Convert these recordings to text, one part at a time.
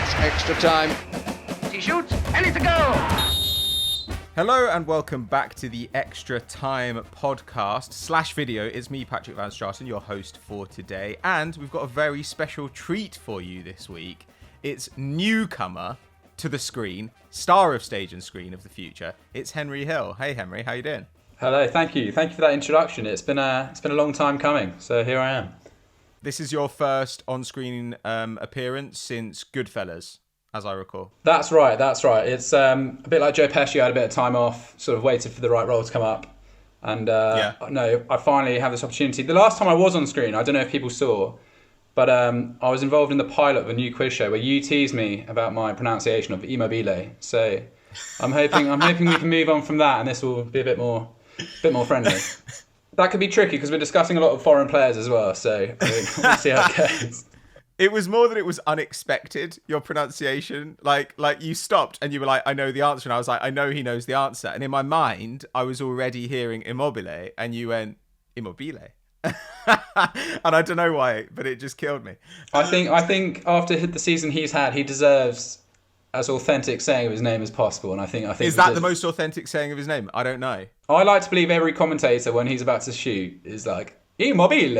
It's extra time. He shoots, and it's a goal! Hello and welcome back to the Extra Time podcast / video. It's me, Patrick Van Straten, your host for today. And we've got a very special treat for you this week. It's newcomer to the screen, star of stage and screen of the future. It's Henry Hill. Hey, Henry, how you doing? Hello, thank you. Thank you for that introduction. It's been a long time coming, so here I am. This is your first on-screen appearance since Goodfellas, as I recall. That's right. It's a bit like Joe Pesci. I had a bit of time off, sort of waited for the right role to come up. And no, I finally have this opportunity. The last time I was on screen, I don't know if people saw, but I was involved in the pilot of a new quiz show where you teased me about my pronunciation of Immobile. So I'm hoping we can move on from that, and this will be a bit more friendly. That could be tricky because we're discussing a lot of foreign players as well. So we'll see how it goes. It was more that it was unexpected, your pronunciation. Like you stopped and you were like, I know the answer. And I was like, I know he knows the answer. And in my mind, I was already hearing Immobile and you went, Immobile. And I don't know why, but it just killed me. I think after the season he's had, he deserves as authentic saying of his name as possible. And I think is that the most authentic saying of his name? I don't know. I like to believe every commentator when he's about to shoot is like, Immobile.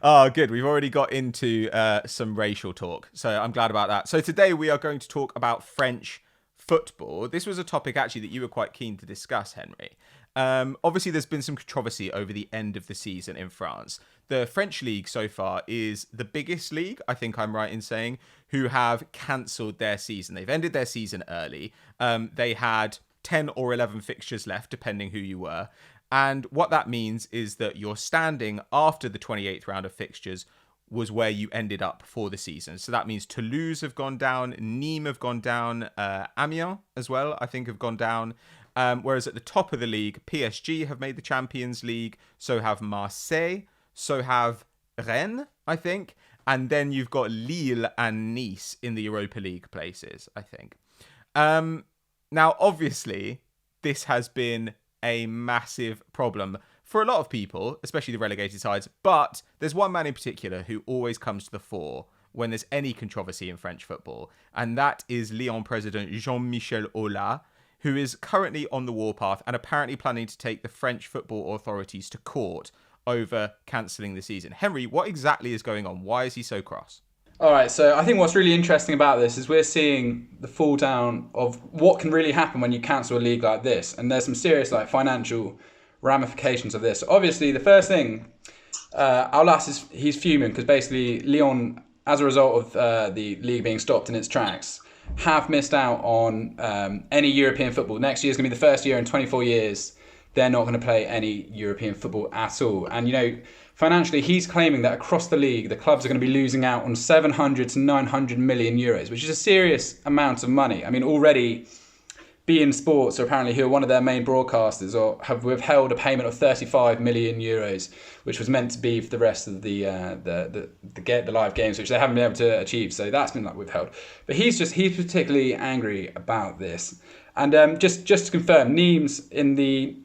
Oh, good. We've already got into some racial talk, so I'm glad about that. So today we are going to talk about French football. This was a topic actually that you were quite keen to discuss, Henry. Obviously, there's been some controversy over the end of the season in France. The French League so far is the biggest league, I think I'm right in saying, who have cancelled their season. They've ended their season early. They had 10 or 11 fixtures left, depending who you were. And what that means is that your standing after the 28th round of fixtures was where you ended up for the season. So that means Toulouse have gone down, Nîmes have gone down, Amiens as well, I think, have gone down. Whereas at the top of the league, PSG have made the Champions League, so have Marseille, so have Rennes, I think. And then you've got Lille and Nice in the Europa League places, I think. Now, obviously, this has been a massive problem for a lot of people, especially the relegated sides. But there's one man in particular who always comes to the fore when there's any controversy in French football. And that is Lyon president Jean-Michel Aulas, who is currently on the warpath and apparently planning to take the French football authorities to court over cancelling the season. Henry, what exactly is going on? Why is he so cross? All right, so I think what's really interesting about this is we're seeing the fall down of what can really happen when you cancel a league like this. And there's some serious financial ramifications of this. Obviously, the first thing, Aulas he's fuming because basically Lyon, as a result of the league being stopped in its tracks, have missed out on any European football. Next year is going to be the first year in 24 years they're not going to play any European football at all. And, financially, he's claiming that across the league, the clubs are going to be losing out on 700 to 900 million euros, which is a serious amount of money. I mean, already beIN Sports, apparently, who are one of their main broadcasters, have withheld a payment of 35 million euros, which was meant to be for the rest of the live games, which they haven't been able to achieve. So that's been withheld. But he's particularly angry about this. And just to confirm, Nîmes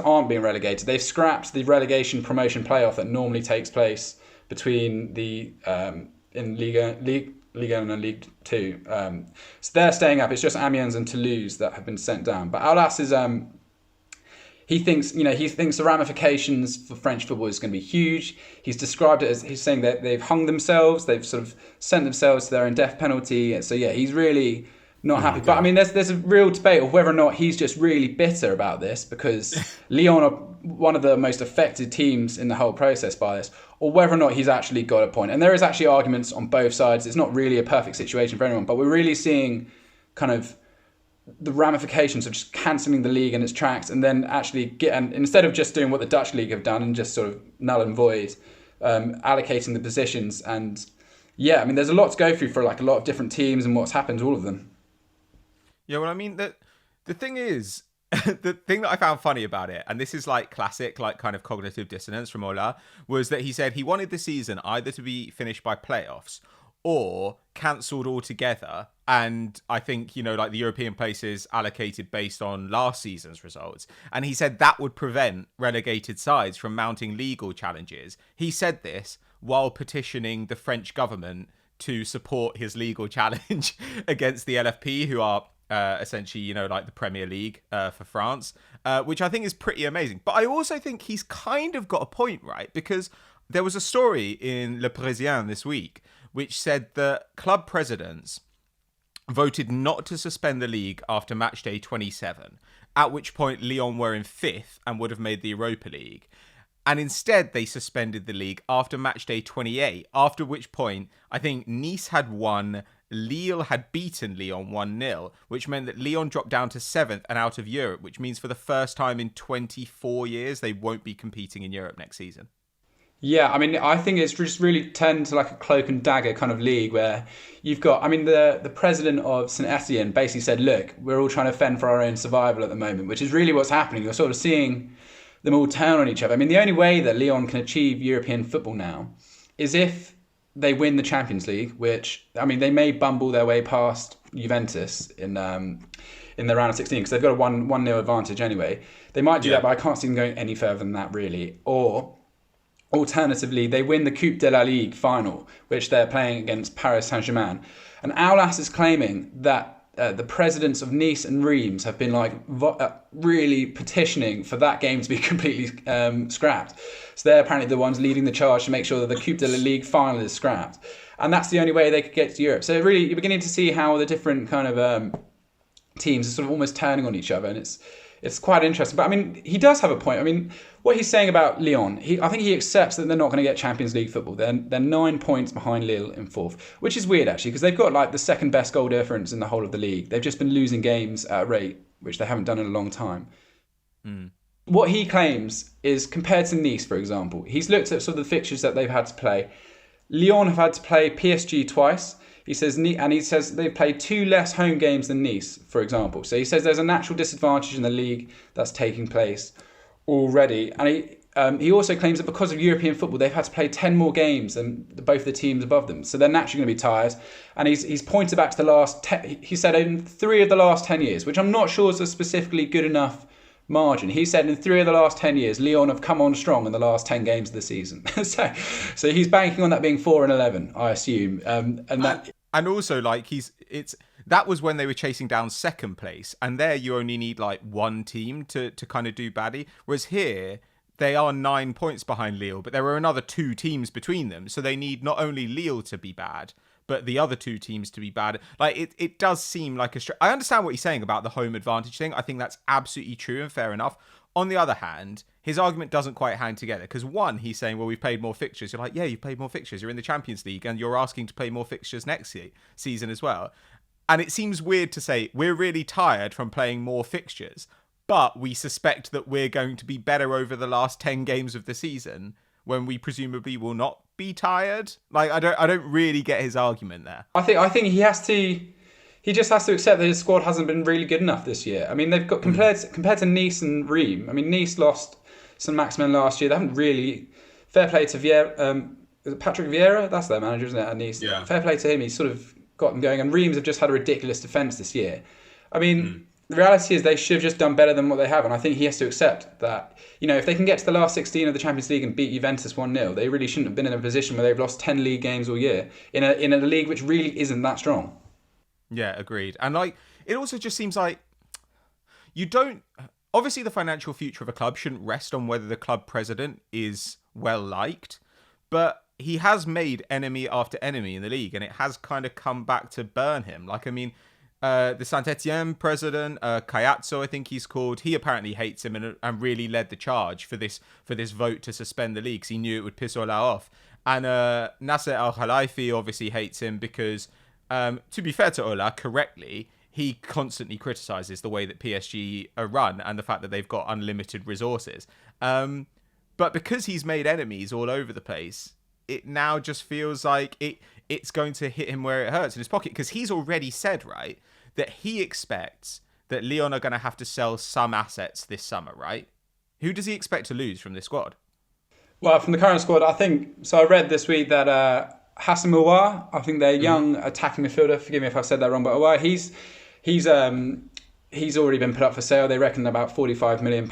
aren't being relegated. They've scrapped the relegation promotion playoff that normally takes place between the in Ligue and Ligue 2. So they're staying up. It's just Amiens and Toulouse that have been sent down. But Aulas is he thinks the ramifications for French football is going to be huge. He's described it as, he's saying that they've hung themselves. They've sort of sent themselves to their own death penalty. So yeah, he's really not happy. But I mean, there's a real debate of whether or not he's just really bitter about this because Lyon are one of the most affected teams in the whole process by this, or whether or not he's actually got a point. And there is actually arguments on both sides. It's not really a perfect situation for anyone, but we're really seeing kind of the ramifications of just cancelling the league in its tracks and then actually instead of just doing what the Dutch league have done and just sort of null and void, allocating the positions. And yeah, I mean, there's a lot to go through for a lot of different teams and what's happened to all of them. Yeah, well, I mean, the thing is, the thing that I found funny about it, and this is classic, kind of cognitive dissonance from Ola, was that he said he wanted the season either to be finished by playoffs or cancelled altogether. And I think, the European places allocated based on last season's results. And he said that would prevent relegated sides from mounting legal challenges. He said this while petitioning the French government to support his legal challenge against the LFP, who are essentially, like the Premier League for France, which I think is pretty amazing. But I also think he's kind of got a point, right? Because there was a story in Le Parisien this week which said that club presidents voted not to suspend the league after match day 27, at which point Lyon were in 5th and would have made the Europa League. And instead, they suspended the league after match day 28, after which point I think Nice had won, Lille had beaten Lyon 1-0, which meant that Lyon dropped down to 7th and out of Europe, which means for the first time in 24 years, they won't be competing in Europe next season. Yeah, I mean, I think it's just really turned to like a cloak and dagger kind of league where you've got, I mean, the president of St. Etienne basically said, look, we're all trying to fend for our own survival at the moment, which is really what's happening. You're sort of seeing them all turn on each other. I mean, the only way that Lyon can achieve European football now is if they win the Champions League, which, I mean, they may bumble their way past Juventus in the round of 16 because they've got a 1-0 advantage anyway. They might do that, but I can't see them going any further than that, really. Or alternatively, they win the Coupe de la Ligue final, which they're playing against Paris Saint-Germain. And Aulas is claiming that the presidents of Nice and Reims have been really petitioning for that game to be completely scrapped. So they're apparently the ones leading the charge to make sure that the Coupe de la Ligue final is scrapped. And that's the only way they could get to Europe. So really, you're beginning to see how the different kind of teams are sort of almost turning on each other. And it's quite interesting. But I mean, he does have a point. I mean, what he's saying about Lyon, I think he accepts that they're not going to get Champions League football. They're 9 points behind Lille in 4th, which is weird actually, because they've got like the second best goal difference in the whole of the league. They've just been losing games at a rate which they haven't done in a long time. What he claims is, compared to Nice, for example, he's looked at sort of the fixtures that they've had to play. Lyon have had to play PSG twice. He says they've played 2 less home games than Nice, for example. So he says there's a natural disadvantage in the league that's taking place already. And he also claims that because of European football, they've had to play 10 more games than both the teams above them. So they're naturally going to be tired. And he's pointed back to the last 10, he said in 3 of the last 10 years, which I'm not sure is a specifically good enough margin. He said in 3 of the last 10 years, Lyon have come on strong in the last 10 games of the season. so he's banking on that being 4-11, I assume. And also, like, that was when they were chasing down second place, and there you only need like one team to kind of do badly. Whereas here, they are 9 points behind Lille, but there are another 2 teams between them, so they need not only Lille to be bad, but the other 2 teams to be bad. Like, it does seem like I understand what he's saying about the home advantage thing. I think that's absolutely true and fair enough. On the other hand, his argument doesn't quite hang together because one, he's saying, well, we've played more fixtures. You're like, yeah, you've played more fixtures. You're in the Champions League and you're asking to play more fixtures next season as well. And it seems weird to say we're really tired from playing more fixtures, but we suspect that we're going to be better over the last 10 games of the season when we presumably will not be tired. Like, I don't really get his argument there. I think he just has to accept that his squad hasn't been really good enough this year. I mean, they've got compared to Nice and Reims. I mean, Nice lost Saint-Maximin last year. They haven't really. Fair play to Vieira. Is it Patrick Vieira? That's their manager, isn't it? At Nice. Yeah. Fair play to him. He's sort of got them going. And Reims have just had a ridiculous defence this year. I mean, the reality is they should have just done better than what they have. And I think he has to accept that, if they can get to the last 16 of the Champions League and beat Juventus 1-0, they really shouldn't have been in a position where they've lost 10 league games all year in a league which really isn't that strong. Yeah, agreed. And like, it also just seems like obviously the financial future of a club shouldn't rest on whether the club president is well liked, but he has made enemy after enemy in the league and it has kind of come back to burn him. Like, I mean, the Saint-Etienne president, Caiazzo, I think he's called, he apparently hates him and really led the charge for this vote to suspend the league because he knew it would piss Ola off. And Nasser Al-Khelaifi obviously hates him because, to be fair to Ola, correctly, he constantly criticises the way that PSG are run and the fact that they've got unlimited resources. But because he's made enemies all over the place, it now just feels like it's going to hit him where it hurts in his pocket because he's already said, right, that he expects that Lyon are going to have to sell some assets this summer, right? Who does he expect to lose from this squad? Well, from the current squad, I think, so I read this week that Hassan Mouar, I think their young attacking midfielder, forgive me if I've said that wrong, but Mouar, he's already been put up for sale. They reckon about £45 million.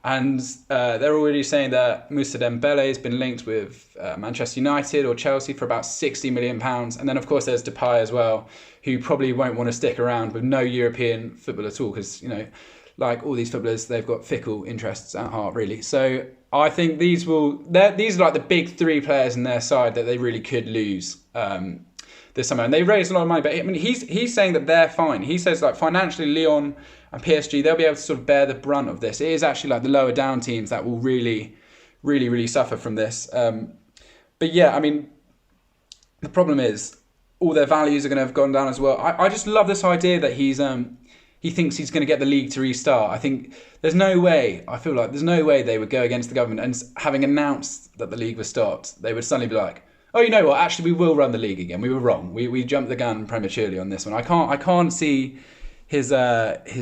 And they're already saying that Moussa Dembele has been linked with Manchester United or Chelsea for about £60 million. And then, of course, there's Depay as well, who probably won't want to stick around with no European football at all because, like all these footballers, they've got fickle interests at heart, really. So I think these are like the big three players in their side that they really could lose this summer. And they raised a lot of money, but I mean, he's saying that they're fine. He says like financially, Lyon and PSG, they'll be able to sort of bear the brunt of this. It is actually like the lower down teams that will really, really, really suffer from this. But yeah, I mean, the problem is all their values are going to have gone down as well. I just love this idea that he thinks he's going to get the league to restart. I think there's no way they would go against the government, and having announced that the league was stopped, they would suddenly be like, oh, you know what, actually we will run the league again. We were wrong. We jumped the gun prematurely on this one. I can't see his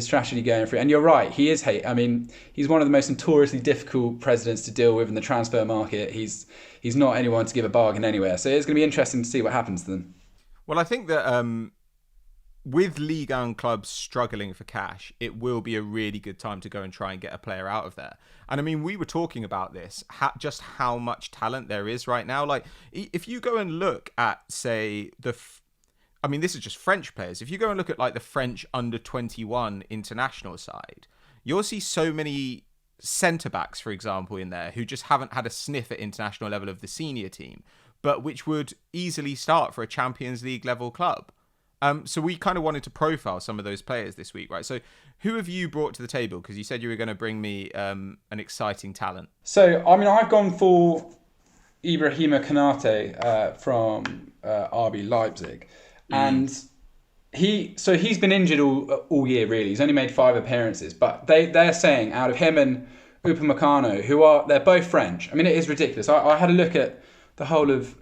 strategy going through. And you're right, he is I mean, he's one of the most notoriously difficult presidents to deal with in the transfer market. He's not anyone to give a bargain anywhere. So it's going to be interesting to see what happens to them. Well, I think that with Ligue 1 clubs struggling for cash, it will be a really good time to go and try and get a player out of there. And I mean, we were talking about this, just how much talent there is right now. Like, if you go and look at, say, this is just French players. If you go and look at like the French under-21 international side, you'll see so many centre-backs, for example, in there who just haven't had a sniff at international level of the senior team, but which would easily start for a Champions League level club. So we kind of wanted to profile some of those players this week, right? So who have you brought to the table? Because you said you were going to bring me an exciting talent. So, I mean, I've gone for Ibrahima Konate from RB Leipzig. And he's been injured all year, really. He's only made 5 appearances. But they're saying out of him and Upamecano, they're both French. I mean, it is ridiculous. I had a look at the whole of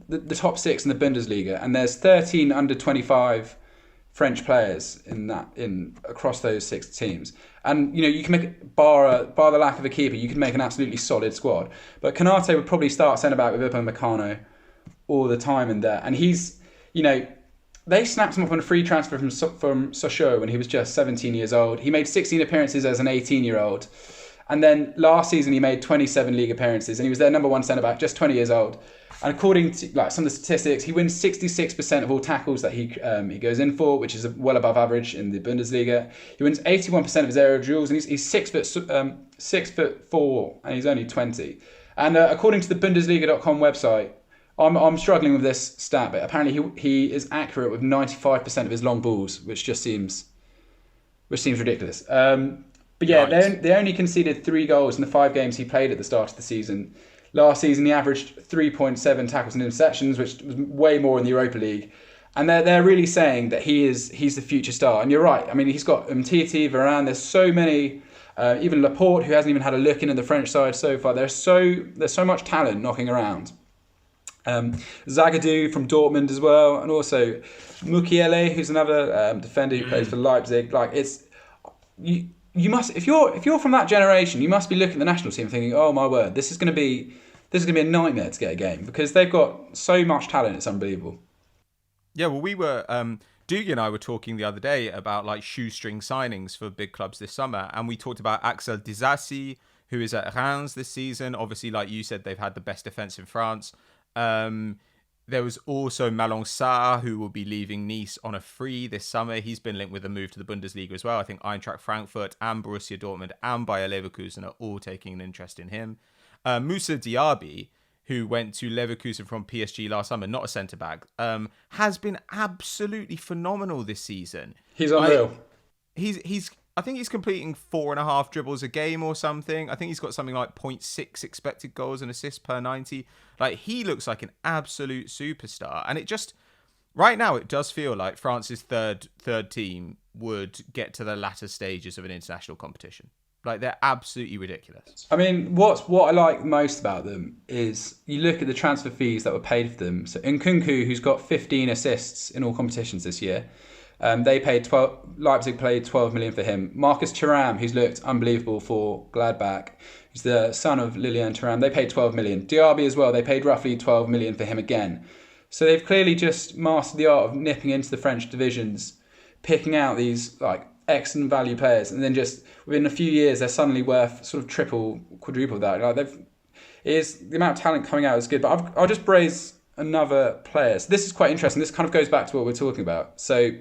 the top 6 in the Bundesliga, and there's 13 under 25 French players across those 6 teams. And you can make bar the lack of a keeper, you can make an absolutely solid squad. But Konate would probably start centre back with Upamecano all the time in there, and he's they snapped him up on a free transfer from Sochaux when he was just 17 years old. He made 16 appearances as an 18-year-old. And then last season he made 27 league appearances, and he was their number 1 centre back, just 20 years old. And according to some of the statistics, he wins 66% of all tackles that he goes in for, which is well above average in the Bundesliga. He wins 81% of his aerial duels, and he's 6'4", and he's only 20. And according to the Bundesliga.com website, I'm struggling with this stat, but apparently he is accurate with 95% of his long balls, which seems ridiculous. But yeah, they only conceded 3 goals in the 5 games he played at the start of the season. Last season, he averaged 3.7 tackles and interceptions, which was way more in the Europa League. And they're really saying that he's the future star. And you're right. I mean, he's got Umtiti, Varane. There's so many. Even Laporte, who hasn't even had a look in the French side so far. There's so much talent knocking around. Zagadou from Dortmund as well, and also Mukiele, who's another defender who plays for Leipzig. Like you must, if you're from that generation, you must be looking at the national team thinking, oh my word, this is going to be a nightmare to get a game, because they've got so much talent. It's unbelievable. Yeah, well, we were Doogie and I were talking the other day about like shoestring signings for big clubs this summer, and we talked about Axel Disasi, who is at Reims this season. Obviously, like you said, they've had the best defence in France. There was also Malang Sarr, who will be leaving Nice on a free this summer. He's been linked with a move to the Bundesliga as well. I think Eintracht Frankfurt and Borussia Dortmund and Bayer Leverkusen are all taking an interest in him. Moussa Diaby, who went to Leverkusen from PSG last summer, not a centre-back, has been absolutely phenomenal this season. He's unreal. I think he's completing 4.5 dribbles a game or something. I think he's got something like 0.6 expected goals and assists per 90. Like, he looks like an absolute superstar. And right now, it does feel like France's third team would get to the latter stages of an international competition. Like, they're absolutely ridiculous. I mean, what I like most about them is you look at the transfer fees that were paid for them. So Nkunku, who's got 15 assists in all competitions this year, Leipzig paid 12 million for him. Marcus Thuram, who's looked unbelievable for Gladbach, he's the son of Lilian Thuram, they paid 12 million. Diaby as well, they paid roughly 12 million for him again. So they've clearly just mastered the art of nipping into the French divisions, picking out these like excellent value players, and then just within a few years they're suddenly worth sort of triple, quadruple that. Like the amount of talent coming out is good. But I'll just raise another player. So this is quite interesting. This kind of goes back to what we're talking about. So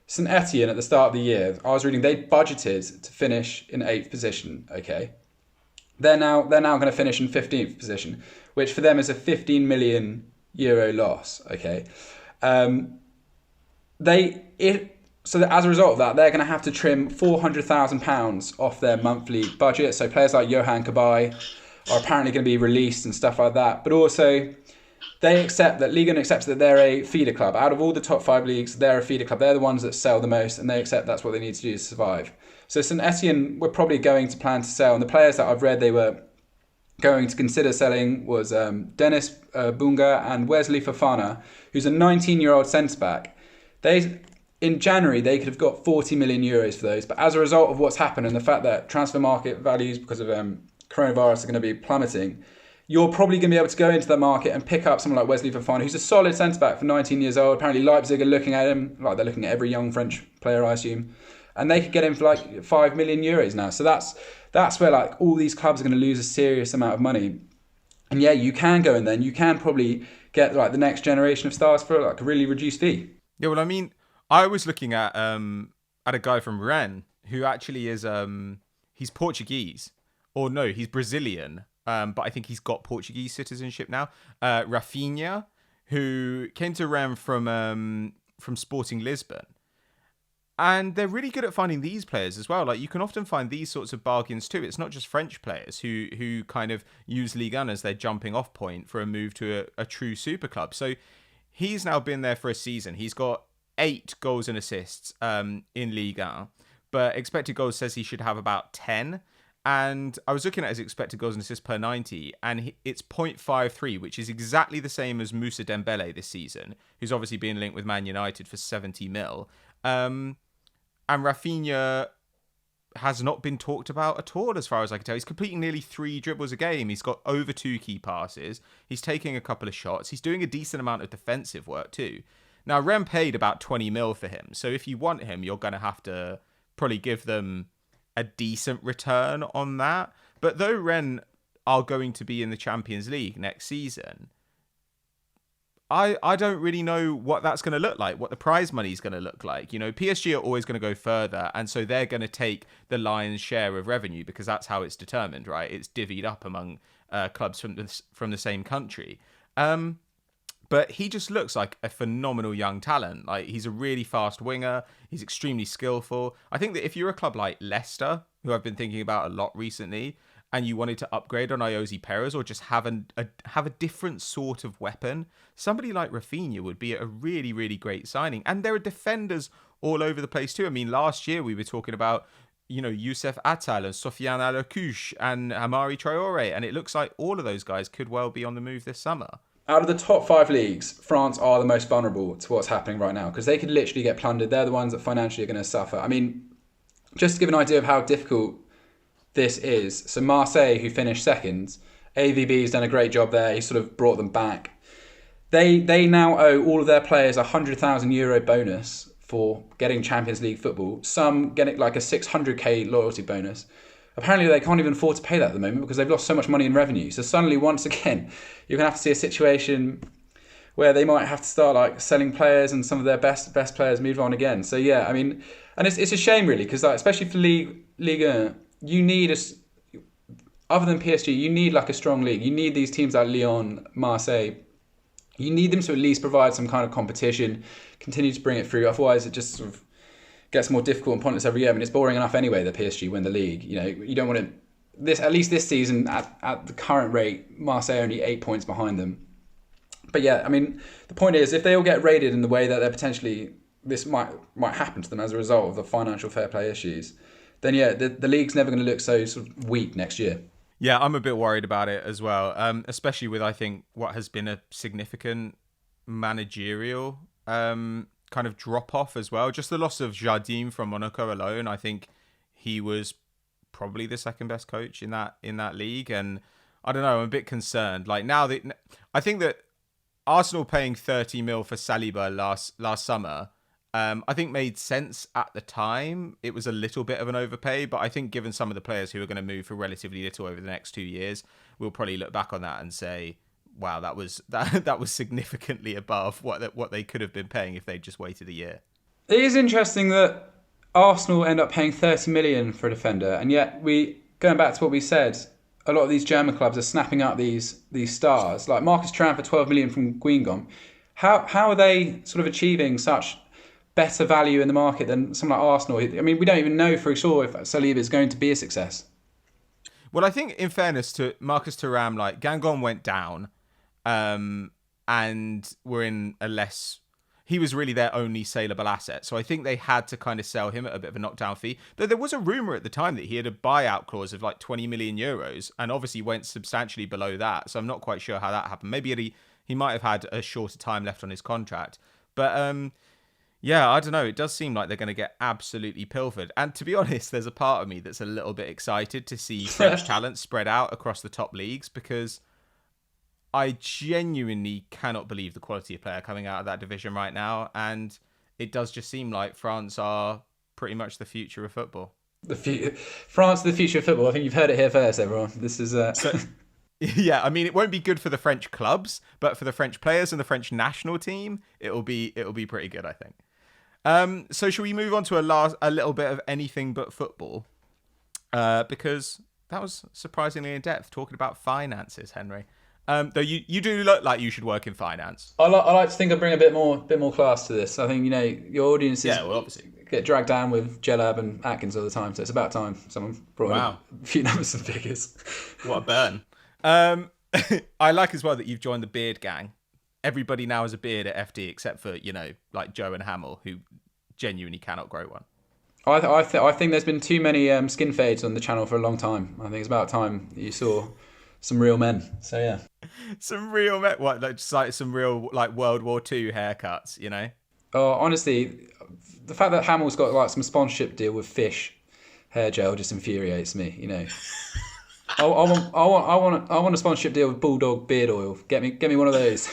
St Etienne at the start of the year, I was reading they budgeted to finish in 8th position. Okay, they're now going to finish in 15th position, which for them is a 15 million euro loss. Okay, so that as a result of that, they're going to have to trim £400,000 off their monthly budget. So players like Johan Cabaye are apparently going to be released and stuff like that. But also, Ligue 1 accepts that they're a feeder club. Out of all the top 5 leagues, they're a feeder club. They're the ones that sell the most, and they accept that's what they need to do to survive. So St Etienne were probably going to plan to sell, and the players that I've read they were going to consider selling was Dennis Bunga and Wesley Fofana, who's a 19-year-old centre-back. In January, they could have got 40 million euros for those, but as a result of what's happened and the fact that transfer market values because of coronavirus are going to be plummeting, you're probably going to be able to go into the market and pick up someone like Wesley Fofana, who's a solid centre-back for 19 years old. Apparently Leipzig are looking at him, like they're looking at every young French player, I assume. And they could get him for like 5 million euros now. So that's where like all these clubs are going to lose a serious amount of money. And yeah, you can go in then. You can probably get like the next generation of stars for like a really reduced fee. Yeah, well, I mean, I was looking at a guy from Rennes who actually is he's Portuguese. Or no, he's Brazilian. But I think he's got Portuguese citizenship now. Rafinha, who came to Rennes from Sporting Lisbon. And they're really good at finding these players as well. Like you can often find these sorts of bargains too. It's not just French players who kind of use Ligue 1 as their jumping off point for a move to a true super club. So he's now been there for a season. He's got 8 goals and assists in Ligue 1, but expected goals says he should have about 10. And I was looking at his expected goals and assists per 90, and it's 0.53, which is exactly the same as Moussa Dembele this season, who's obviously been linked with Man United for 70 mil. And Rafinha has not been talked about at all, as far as I can tell. He's completing nearly 3 dribbles a game. He's got over 2 key passes. He's taking a couple of shots. He's doing a decent amount of defensive work too. Now, Rennes paid about 20 mil for him. So if you want him, you're going to have to probably give them a decent return on that. But though Rennes are going to be in the Champions League next season, I don't really know what that's going to look like, what the prize money is going to look like. You know, PSG are always going to go further, and so they're going to take the lion's share of revenue because that's how it's determined, right? It's divvied up among clubs from the same country. But he just looks like a phenomenal young talent. Like he's a really fast winger. He's extremely skillful. I think that if you're a club like Leicester, who I've been thinking about a lot recently, and you wanted to upgrade on Iosi Perez or just have a different sort of weapon, somebody like Rafinha would be a really, really great signing. And there are defenders all over the place too. I mean, last year we were talking about, you know, Youssef Attal and Sofiane Alakouche and Amari Traore, and it looks like all of those guys could well be on the move this summer. Out of the top 5 leagues, France are the most vulnerable to what's happening right now because they could literally get plundered. They're the ones that financially are going to suffer. I mean, just to give an idea of how difficult this is. So Marseille, who finished second, AVB's done a great job there. He sort of brought them back. They now owe all of their players a €100,000 bonus for getting Champions League football. Some getting like a 600k loyalty bonus. Apparently they can't even afford to pay that at the moment because they've lost so much money in revenue. So suddenly, once again, you're going to have to see a situation where they might have to start like selling players and some of their best players move on again. So yeah, I mean, and it's a shame really because like, especially for Ligue 1, you need other than PSG, you need like a strong league. You need these teams like Lyon, Marseille. You need them to at least provide some kind of competition, continue to bring it through. Otherwise, it just sort of gets more difficult and pointless every year. I mean, it's boring enough anyway that PSG win the league. You know, you don't want to. At least this season, at the current rate, Marseille are only 8 points behind them. But yeah, I mean, the point is, if they all get raided in the way that they're potentially, this might happen to them as a result of the financial fair play issues, then yeah, the league's never going to look so sort of weak next year. Yeah, I'm a bit worried about it as well, especially with, I think, what has been a significant managerial kind of drop-off as well. Just the loss of Jardim from Monaco alone, I think he was probably the second best coach in that league. And I don't know, I'm a bit concerned. Like now, I think that Arsenal paying 30 mil for Saliba last summer I think made sense at the time. It was a little bit of an overpay, but I think given some of the players who are going to move for relatively little over the next 2 years, we'll probably look back on that and say, wow, that was significantly above what they could have been paying if they'd just waited a year. It is interesting that Arsenal end up paying 30 million for a defender, and yet going back to what we said, a lot of these German clubs are snapping up these stars, like Marcus Thuram for 12 million from Guingamp. How are they sort of achieving such better value in the market than someone like Arsenal? I mean, we don't even know for sure if Saliba is going to be a success. Well, I think in fairness to Marcus Thuram, like Guingamp went down, and we're in a less. He was really their only saleable asset. So I think they had to kind of sell him at a bit of a knockdown fee. Though there was a rumour at the time that he had a buyout clause of like 20 million euros and obviously went substantially below that. So I'm not quite sure how that happened. Maybe he might have had a shorter time left on his contract. But yeah, I don't know. It does seem like they're going to get absolutely pilfered. And to be honest, there's a part of me that's a little bit excited to see French talent spread out across the top leagues because I genuinely cannot believe the quality of player coming out of that division right now. And it does just seem like France are pretty much the future of football. France, the future of football. I think you've heard it here first, everyone. This is... Yeah, I mean, it won't be good for the French clubs, but for the French players and the French national team, it'll be pretty good, I think. So shall we move on to a little bit of anything but football? Because that was surprisingly in depth, talking about finances, Henry. Though you do look like you should work in finance. I like to think I bring a bit more class to this. I think your audiences obviously get dragged down with Jellab and Atkins all the time, so it's about time someone brought in a few numbers and figures. What a burn! I like as well that you've joined the beard gang. Everybody now has a beard at FD except for like Joe and Hamill, who genuinely cannot grow one. I think there's been too many skin fades on the channel for a long time. I think it's about time you saw some real men. So yeah. Some real men. What? Just like some real like World War II haircuts, Oh, honestly, the fact that Hamill's got like some sponsorship deal with Fish hair gel just infuriates me. I want a sponsorship deal with Bulldog beard oil. Get me one of those.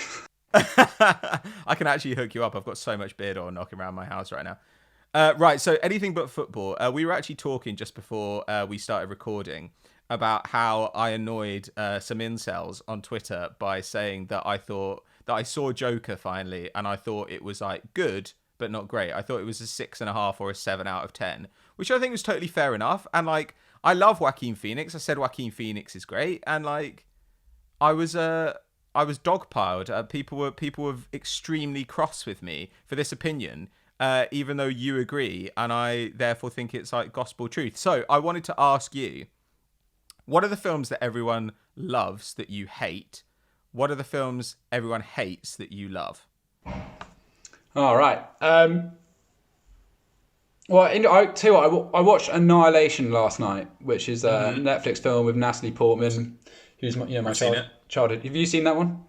I can actually hook you up. I've got so much beard oil knocking around my house right now. Right. So anything but football. We were actually talking just before we started recording about how I annoyed some incels on Twitter by saying that I thought that I saw Joker finally, and I thought it was like good but not great. I thought it was a 6.5 or a 7 out of 10, which I think was totally fair enough. And like, I love Joaquin Phoenix. I said Joaquin Phoenix is great, and like, I was dogpiled. People were extremely cross with me for this opinion, even though you agree, and I therefore think it's like gospel truth. So I wanted to ask you, what are the films that everyone loves that you hate? What are the films everyone hates that you love? All right. Well, I tell you what, I watched Annihilation last night, which is a Netflix film with Natalie Portman, who's my childhood. Have you seen that one?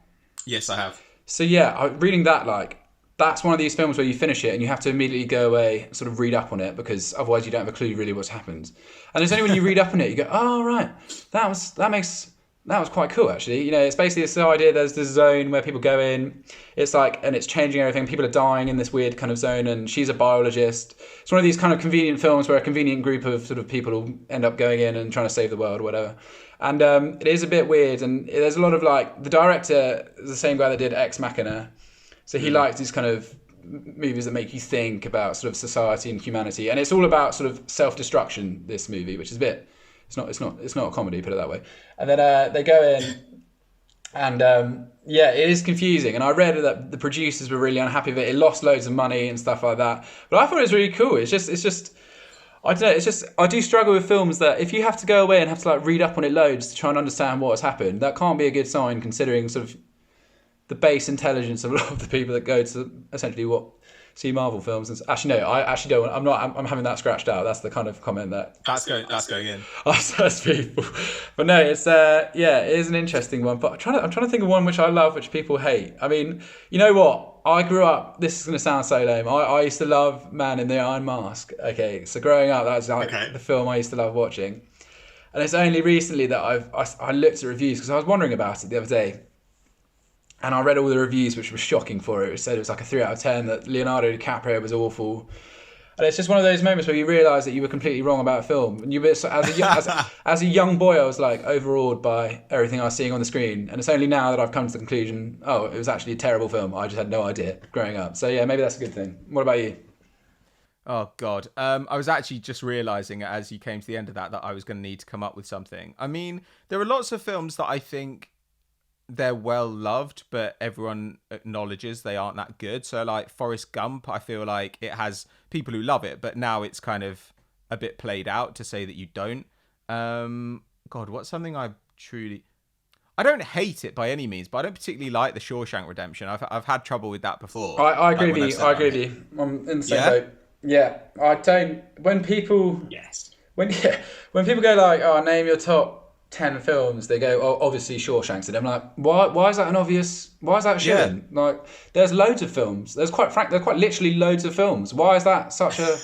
Yes, I have. So yeah, reading that, that's one of these films where you finish it and you have to immediately go away, sort of read up on it, because otherwise you don't have a clue really what's happened. And it's only when you read up on it you go, oh right, that was quite cool actually. It's basically this idea. There's this zone where people go in. It's like, and it's changing everything. People are dying in this weird kind of zone, and she's a biologist. It's one of these kind of convenient films where a convenient group of sort of people will end up going in and trying to save the world or whatever. And it is a bit weird, and there's a lot of the director is the same guy that did Ex Machina. So he likes these kind of movies that make you think about sort of society and humanity, and it's all about sort of self-destruction. This movie, which is a bit, it's not a comedy, put it that way. And then they go in, and it is confusing. And I read that the producers were really unhappy with it. It lost loads of money and stuff like that. But I thought it was really cool. It's just. I don't know, it's just, I do struggle with films that if you have to go away and have to read up on it loads to try and understand what has happened, that can't be a good sign considering sort of the base intelligence of a lot of the people that go to essentially see Marvel films. And actually, no, I actually don't. I'm having that scratched out. That's the kind of comment that's going in. That's people. But no, it's it is an interesting one. But I'm trying to think of one which I love, which people hate. I mean, you know what? I grew up. This is going to sound so lame. I used to love Man in the Iron Mask. Okay, so growing up, that was the film I used to love watching. And it's only recently that I looked at reviews because I was wondering about it the other day. And I read all the reviews, which were shocking for it. It said it was like a 3 out of 10, that Leonardo DiCaprio was awful. And it's just one of those moments where you realise that you were completely wrong about a film. And as a young boy, I was like overawed by everything I was seeing on the screen. And it's only now that I've come to the conclusion, oh, it was actually a terrible film. I just had no idea growing up. So yeah, maybe that's a good thing. What about you? Oh, God. I was actually just realising as you came to the end of that I was going to need to come up with something. I mean, there are lots of films that I think they're well loved, but everyone acknowledges they aren't that good. So like Forrest Gump, I feel like it has people who love it, but now it's kind of a bit played out to say that you don't. God, what's something I don't hate it by any means, but I don't particularly like The Shawshank Redemption. I've had trouble with that before. I agree with you. I agree with you. I'm in the same boat. Yeah, I don't. When people when people go like, oh, name your top 10 films, they go, oh, obviously Shawshank's in them. I'm like, why is that an obvious? Why is that shit? Like, there's loads of films. There's quite literally loads of films. Why is that such a?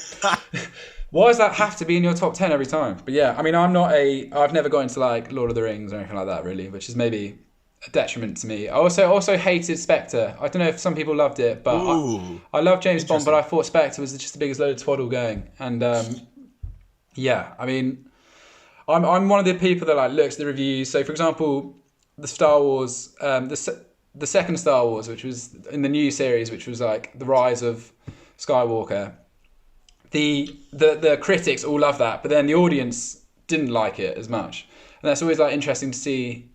Why does that have to be in your top 10 every time? But yeah, I mean, I've never got into like Lord of the Rings or anything like that really, which is maybe a detriment to me. I also hated Spectre. I don't know if some people loved it, but I love James Bond, but I thought Spectre was just the biggest load of twaddle going. And yeah, I mean, I'm one of the people that like looks at the reviews. So for example, the Star Wars, the second Star Wars, which was in the new series, which was like the rise of Skywalker. The critics all love that, but then the audience didn't like it as much. And that's always like interesting to see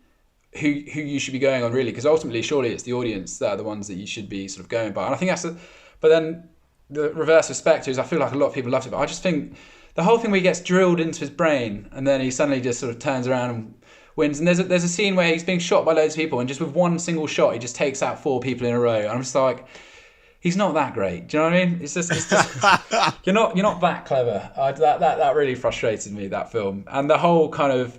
who you should be going on really, because ultimately surely it's the audience that are the ones that you should be sort of going by. And I think but then the reverse of Spectre is I feel like a lot of people loved it, but I just think the whole thing where he gets drilled into his brain and then he suddenly just sort of turns around and wins. And there's a scene where he's being shot by loads of people, and just with one single shot he just takes out 4 people in a row. And I'm just like, he's not that great. Do you know what I mean? It's just you're not that clever. That really frustrated me, that film, and the whole kind of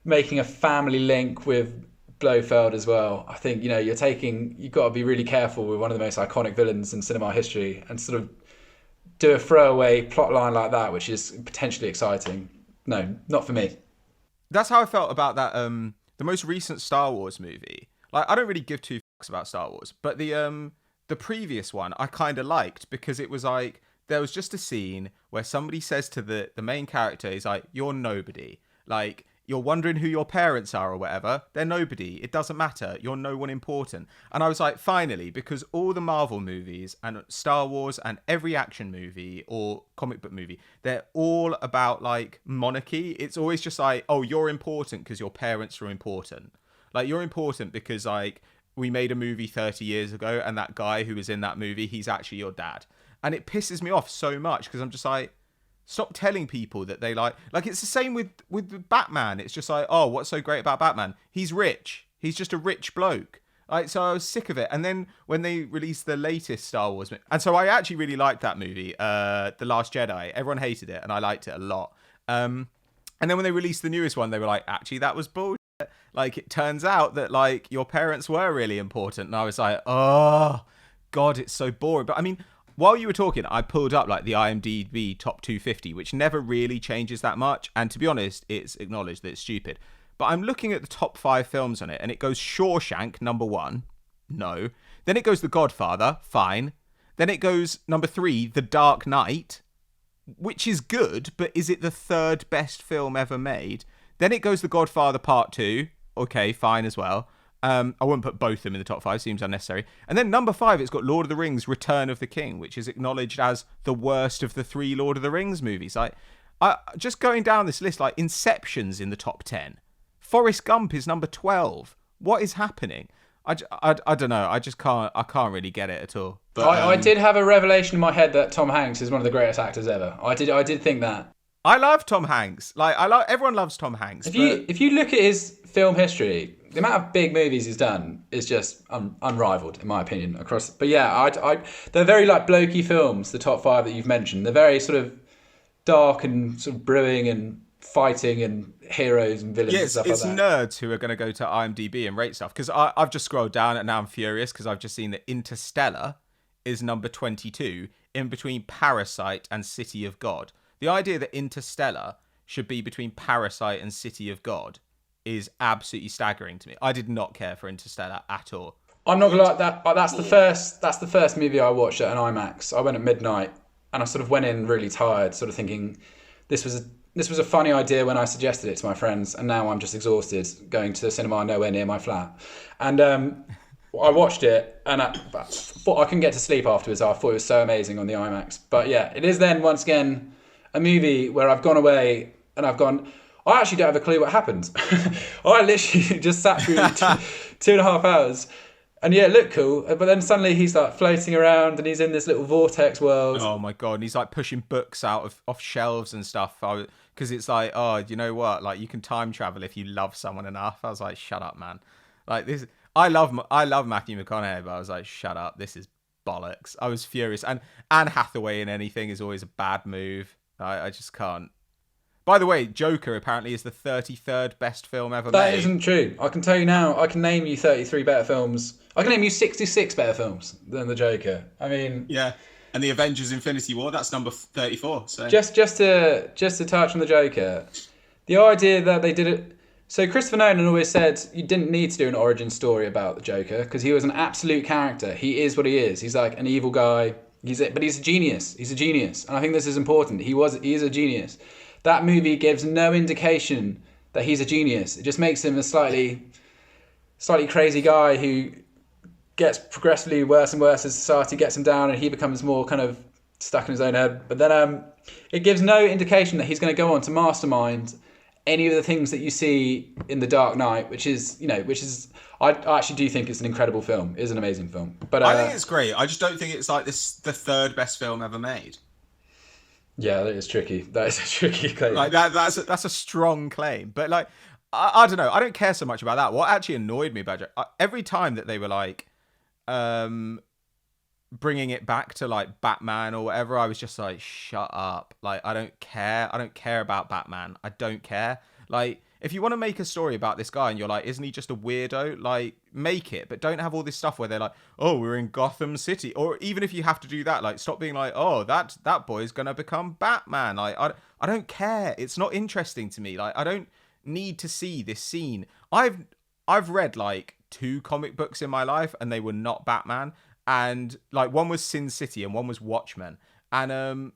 making a family link with Blofeld as well. I think you've got to be really careful with one of the most iconic villains in cinema history and sort of do a throwaway plot line like that, which is potentially exciting. No, not for me. That's how I felt about that. The most recent Star Wars movie. Like, I don't really give two fucks about Star Wars, but the previous one I kind of liked because it was like there was just a scene where somebody says to the main character, he's like, "You're nobody. Like, you're wondering who your parents are or whatever. They're nobody. It doesn't matter. You're no one important." And I was like, finally, because all the Marvel movies and Star Wars and every action movie or comic book movie, they're all about like monarchy. It's always just like, oh, you're important because your parents are important. Like, you're important because like we made a movie 30 years ago and that guy who was in that movie, he's actually your dad. And it pisses me off so much because I'm just like, stop telling people that they like it's the same with Batman. It's just like, oh, what's so great about Batman? He's rich. He's just a rich bloke. Like, so I was sick of it. And then when they released the latest Star Wars, and so I actually really liked that movie, The Last Jedi. Everyone hated it and I liked it a lot. And then when they released the newest one, they were like, actually, that was bullshit. Like, it turns out that like your parents were really important. And I was like, oh God, it's so boring. But I mean, while you were talking, I pulled up like the IMDB top 250, which never really changes that much. And to be honest, it's acknowledged that it's stupid. But I'm looking at the top 5 films on it, and it goes Shawshank, number 1. No. Then it goes The Godfather. Fine. Then it goes number 3, The Dark Knight, which is good, but is it the 3rd best film ever made? Then it goes The Godfather Part 2. Okay, fine as well. I wouldn't put both of them in the top 5, seems unnecessary. And then number 5, it's got Lord of the Rings, Return of the King, which is acknowledged as the worst of the 3 Lord of the Rings movies. Like, just going down this list, like Inception's in the top 10. Forrest Gump is number 12. What is happening? I don't know. I can't really get it at all. But I did have a revelation in my head that Tom Hanks is one of the greatest actors ever. I did think that. I love Tom Hanks. Like, everyone loves Tom Hanks. If you look at his film history, the amount of big movies he's done is just unrivaled, in my opinion. But yeah, they're very like blokey films. The top 5 that you've mentioned, they're very sort of dark and sort of brewing and fighting and heroes and villains and stuff like that. It's nerds who are going to go to IMDb and rate stuff. Because I've just scrolled down and now I'm furious because I've just seen that Interstellar is number 22 in between Parasite and City of God. The idea that Interstellar should be between Parasite and City of God is absolutely staggering to me. I did not care for Interstellar at all. I'm not gonna lie, that's the first movie I watched at an IMAX. I went at midnight, and I sort of went in really tired, sort of thinking this was a funny idea when I suggested it to my friends, and now I'm just exhausted going to the cinema nowhere near my flat. And I watched it, and I thought I couldn't get to sleep afterwards. I thought it was so amazing on the IMAX. But yeah, it is then once again a movie where I've gone away and I've gone, I actually don't have a clue what happened. I literally just sat through 2.5 hours. And yeah, it looked cool, but then suddenly he's like floating around and he's in this little vortex world. Oh my God, and he's like pushing books out off shelves and stuff. Because it's like, oh, you know what? Like, you can time travel if you love someone enough. I was like, shut up, man. Like, this, I love Matthew McConaughey, but I was like, shut up. This is bollocks. I was furious. And Anne Hathaway in anything is always a bad move. I just can't. By the way, Joker apparently is the 33rd best film ever made. That isn't true. I can tell you now, I can name you 33 better films. I can name you 66 better films than the Joker. I mean... Yeah, and the Avengers Infinity War, that's number 34. So Just to touch on the Joker, the idea that they did it... So Christopher Nolan always said you didn't need to do an origin story about the Joker because he was an absolute character. He is what he is. He's like an evil guy. But he's a genius. He's a genius. And I think this is important. He is a genius. That movie gives no indication that he's a genius. It just makes him a slightly crazy guy who gets progressively worse and worse as society gets him down, and he becomes more kind of stuck in his own head. But then it gives no indication that he's going to go on to mastermind any of the things that you see in The Dark Knight, which is I actually do think it's an incredible film. It is an amazing film. But I think it's great. I just don't think it's like the third best film ever made. Yeah, that is tricky. That is a tricky claim. Like that's a strong claim. But like, I don't know. I don't care so much about that. What actually annoyed me about it, every time that they were like, bringing it back to like Batman or whatever, I was just like, shut up. Like, I don't care. I don't care about Batman. I don't care. Like, if you want to make a story about this guy and you're like, isn't he just a weirdo? Like, make it, but don't have all this stuff where they're like, oh, we're in Gotham City. Or even if you have to do that, like, stop being like, oh, that boy's gonna become Batman. Like, I don't care. It's not interesting to me. Like, I don't need to see this scene. I've read like 2 comic books in my life and they were not Batman. And like, one was Sin City and one was Watchmen. And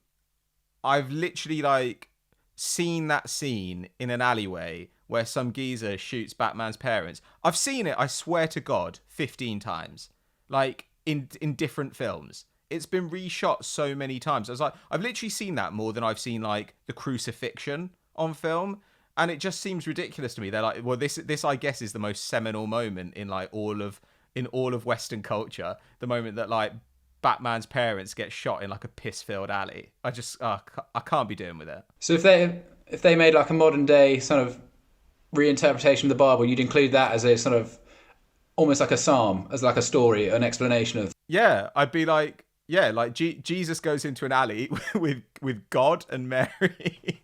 I've literally like seen that scene in an alleyway where some geezer shoots Batman's parents. I've seen it, I swear to God, 15 times. Like, in different films. It's been reshot so many times. I was like, I've literally seen that more than I've seen, like, the crucifixion on film. And it just seems ridiculous to me. They're like, well, this I guess is the most seminal moment in, like, all of Western culture. The moment that, like, Batman's parents get shot in, like, a piss-filled alley. I just, I can't be doing with it. So if they made, like, a modern-day sort of reinterpretation of the Bible, you'd include that as a sort of almost like a psalm, as like a story, an explanation of... Yeah, I'd be like, yeah, like Jesus goes into an alley with God and Mary.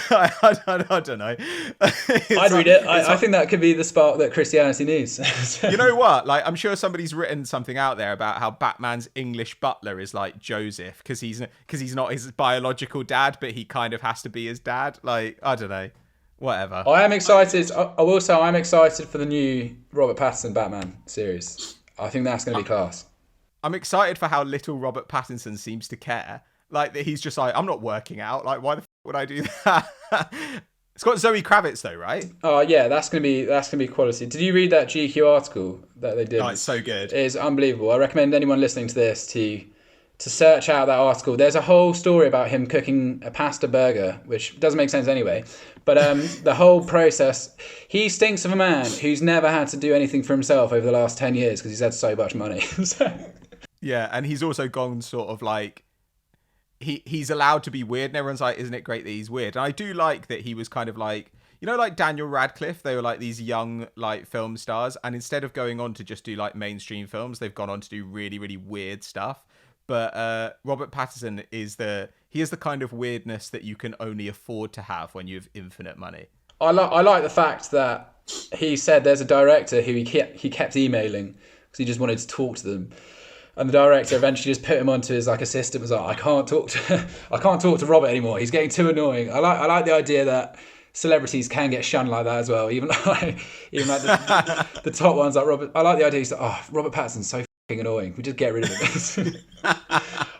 I don't know. I'd read it. I think that could be the spark that Christianity needs. You know what? Like, I'm sure somebody's written something out there about how Batman's English butler is like Joseph because he's not his biological dad, but he kind of has to be his dad. Like, I don't know. Whatever. I am excited. I will say I'm excited for the new Robert Pattinson Batman series. I think that's going to be class. I'm excited for how little Robert Pattinson seems to care. Like, that he's just like, I'm not working out. Like, why the f*** would I do that? It's got Zoe Kravitz though, right? Oh yeah, that's gonna be quality. Did you read that GQ article that they did? Oh, it's so good. It is unbelievable. I recommend anyone listening to this to search out that article. There's a whole story about him cooking a pasta burger, which doesn't make sense anyway. But the whole process, he stinks of a man who's never had to do anything for himself over the last 10 years because he's had so much money. Yeah, and he's also gone sort of like, he's allowed to be weird, and everyone's like, isn't it great that he's weird? And I do like that he was kind of like, you know, like Daniel Radcliffe, they were like these young like film stars, and instead of going on to just do like mainstream films, they've gone on to do really, really weird stuff. But Robert Pattinson is the kind of weirdness that you can only afford to have when you have infinite money. I like the fact that he said there's a director who he kept emailing because he just wanted to talk to them, and the director eventually just put him onto his like assistant. Was like, I can't talk to Robert anymore. He's getting too annoying. I like the idea that celebrities can get shunned like that as well. Even like the top ones like Robert. I like the idea. He's like, oh, Robert Pattinson's so fucking annoying. We just get rid of him.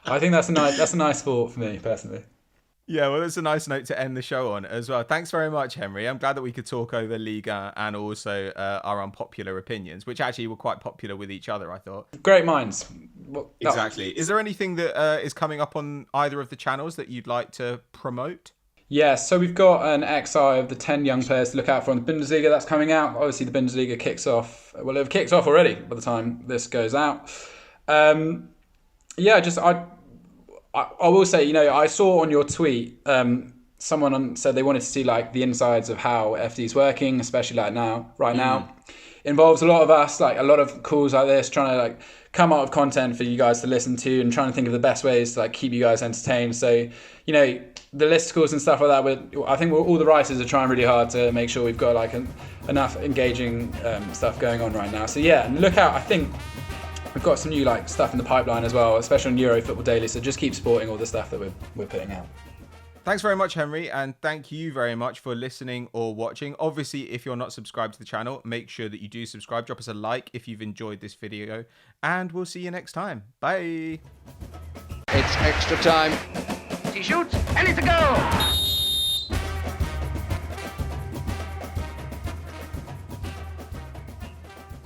I think that's a nice thought for me personally. Yeah, well, it's a nice note to end the show on as well. Thanks very much, Henry. I'm glad that we could talk over Ligue and also our unpopular opinions, which actually were quite popular with each other, I thought. Great minds. Well, exactly. Is there anything that is coming up on either of the channels that you'd like to promote? Yeah, so we've got an XI of the 10 young players to look out for in the Bundesliga that's coming out. Obviously, the Bundesliga kicks off. Well, it kicked off already by the time this goes out. I will say, I saw on your tweet, someone said they wanted to see like the insides of how FD's working, especially like right now. Involves a lot of us, like a lot of calls like this, trying to like come out with content for you guys to listen to and trying to think of the best ways to like keep you guys entertained. So, the listicles and stuff like that, I think all the writers are trying really hard to make sure we've got like enough engaging stuff going on right now. So yeah, look out. I think we've got some new like stuff in the pipeline as well, especially on Euro Football Daily. So just keep supporting all the stuff that we're putting out. Thanks very much, Henry, and thank you very much for listening or watching. Obviously, if you're not subscribed to the channel, make sure that you do subscribe. Drop us a like if you've enjoyed this video, and we'll see you next time. Bye. It's extra time. He shoots, and it's a goal.